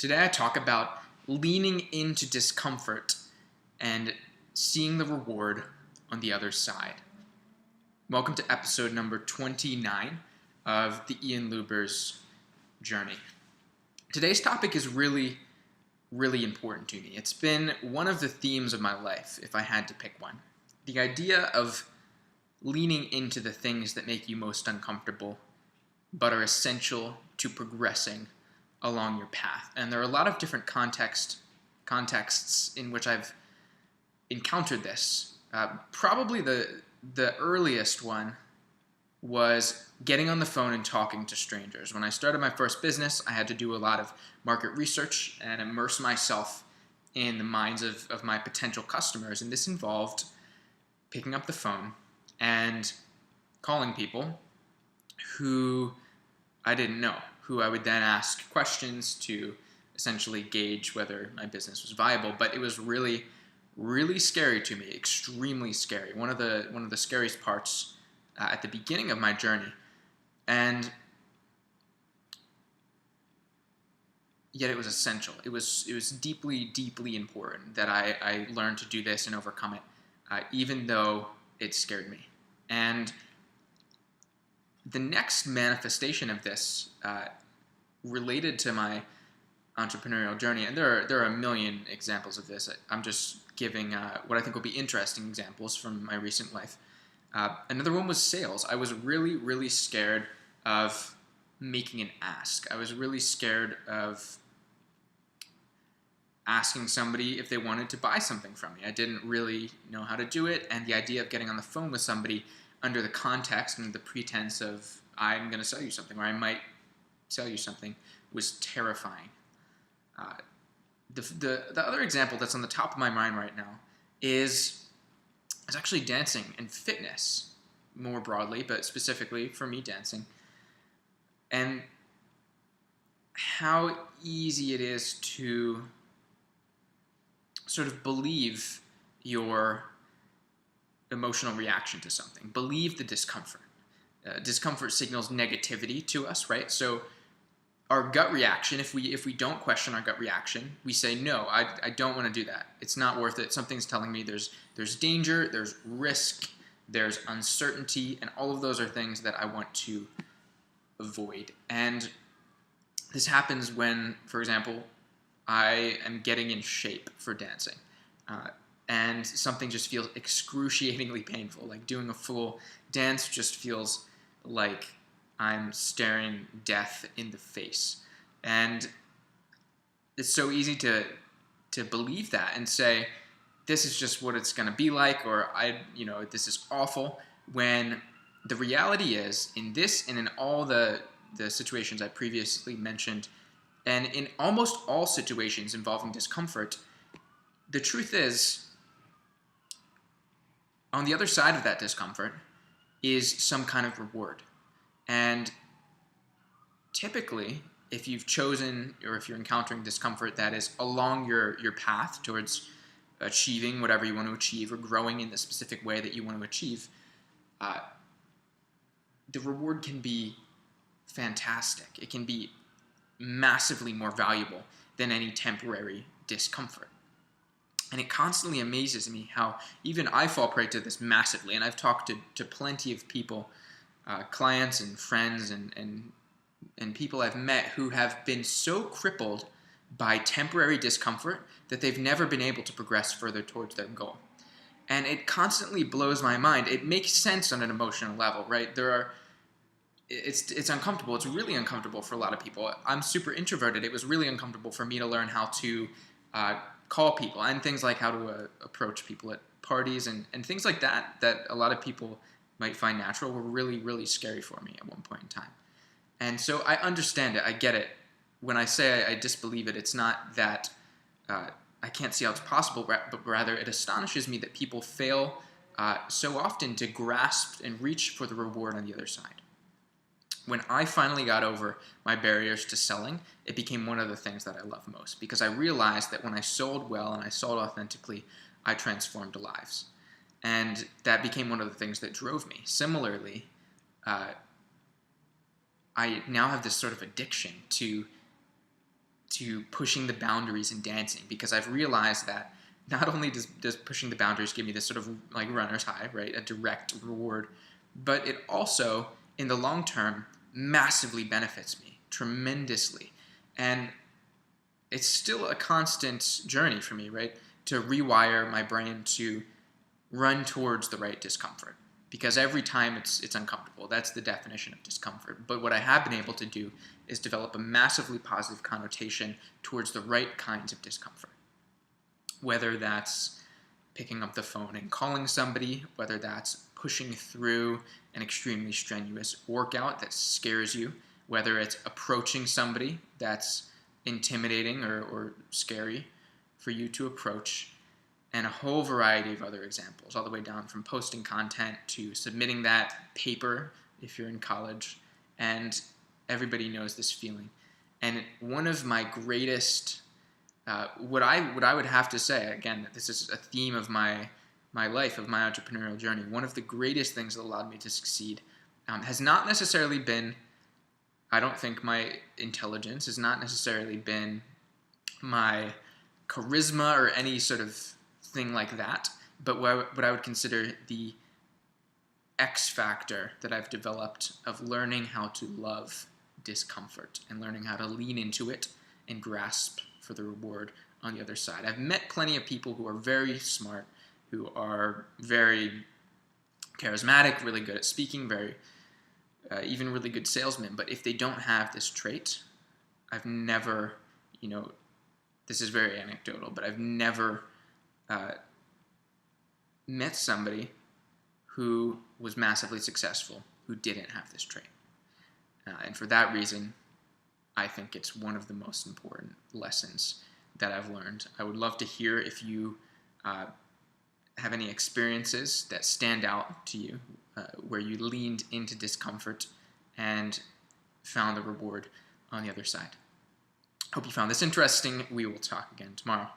Today I talk about leaning into discomfort and seeing the reward on the other side. Welcome to episode number 29 of the Luebbers journey. Today's topic is really important to me. It's been one of the themes of my life, if I had to pick one. The idea of leaning into the things that make you most uncomfortable, but are essential to progressing along your path. And there are a lot of different contexts in which I've encountered this. Probably the earliest one was getting on the phone and talking to strangers. When I started my first business, I had to do a lot of market research and immerse myself in the minds of my potential customers. And this involved picking up the phone and calling people who I didn't know, who I would then ask questions to essentially gauge whether my business was viable. But it was really scary to me, extremely scary. One of the scariest parts at the beginning of my journey. And yet it was essential. It was deeply important that I learned to do this and overcome it, even though it scared me. And the next manifestation of this related to my entrepreneurial journey, and there are a million examples of this. I'm just giving what I think will be interesting examples from my recent life. Another one was sales. I was really scared of making an ask. I was really scared of asking somebody if they wanted to buy something from me. I didn't really know how to do it, and the idea of getting on the phone with somebody under the context and the pretense of I'm going to sell you something or I might sell you something was terrifying. The other example that's on the top of my mind right now is actually dancing and fitness more broadly, but specifically for me, dancing. And how easy it is to sort of believe your emotional reaction to something. Believe the discomfort. Discomfort signals negativity to us, right? So our gut reaction, if we don't question our gut reaction, we say, no, I don't want to do that. It's not worth it. Something's telling me there's danger, there's risk, there's uncertainty, and all of those are things that I want to avoid. And this happens when, for example, I am getting in shape for dancing. And something just feels excruciatingly painful. Like doing a full dance just feels like I'm staring death in the face. And it's so easy to believe that and say, this is just what it's going to be like, or this is awful, when the reality is, in this and in all the situations I previously mentioned, and in almost all situations involving discomfort, the truth is, on the other side of that discomfort is some kind of reward. And typically, if you've chosen or if you're encountering discomfort that is along your path towards achieving whatever you want to achieve or growing in the specific way that you want to achieve, the reward can be fantastic. It can be massively more valuable than any temporary discomfort. And it constantly amazes me how even I fall prey to this massively. And I've talked to plenty of people, clients and friends and people I've met who have been so crippled by temporary discomfort that they've never been able to progress further towards their goal. And it constantly blows my mind. It makes sense on an emotional level, right? It's uncomfortable. It's really uncomfortable for a lot of people. I'm super introverted. It was really uncomfortable for me to learn how to call people and things like how to approach people at parties and things like that a lot of people might find natural were really scary for me at one point in time. And so I understand it. I get it. When I say I disbelieve it, it's not that I can't see how it's possible, but rather it astonishes me that people fail so often to grasp and reach for the reward on the other side. When I finally got over my barriers to selling, it became one of the things that I love most, because I realized that when I sold well and I sold authentically, I transformed lives. And that became one of the things that drove me. Similarly, I now have this sort of addiction to to pushing the boundaries in dancing, because I've realized that not only does pushing the boundaries give me this sort of like runner's high, right, a direct reward, but it also, in the long term, massively benefits me tremendously. And it's still a constant journey for me, right, to rewire my brain to run towards the right discomfort. Because every time it's uncomfortable. That's the definition of discomfort. But what I have been able to do is develop a massively positive connotation towards the right kinds of discomfort. Whether that's picking up the phone and calling somebody, whether that's pushing through an extremely strenuous workout that scares you, whether it's approaching somebody that's intimidating or scary for you to approach, and a whole variety of other examples, all the way down from posting content to submitting that paper if you're in college. And everybody knows this feeling. And one of my greatest, what I would have to say, again, this is a theme of my life, of my entrepreneurial journey, one of the greatest things that allowed me to succeed has not necessarily been, I don't think, my intelligence, has not necessarily been my charisma or any sort of thing like that, but what I would consider the X factor that I've developed of learning how to love discomfort and learning how to lean into it and grasp for the reward on the other side. I've met plenty of people who are very smart, who are very charismatic, really good at speaking, very even really good salesmen, but if they don't have this trait, I've never, this is very anecdotal, but I've never met somebody who was massively successful who didn't have this trait. And for that reason, I think it's one of the most important lessons that I've learned. I would love to hear if you have any experiences that stand out to you where you leaned into discomfort and found the reward on the other side. Hope you found this interesting. We will talk again tomorrow.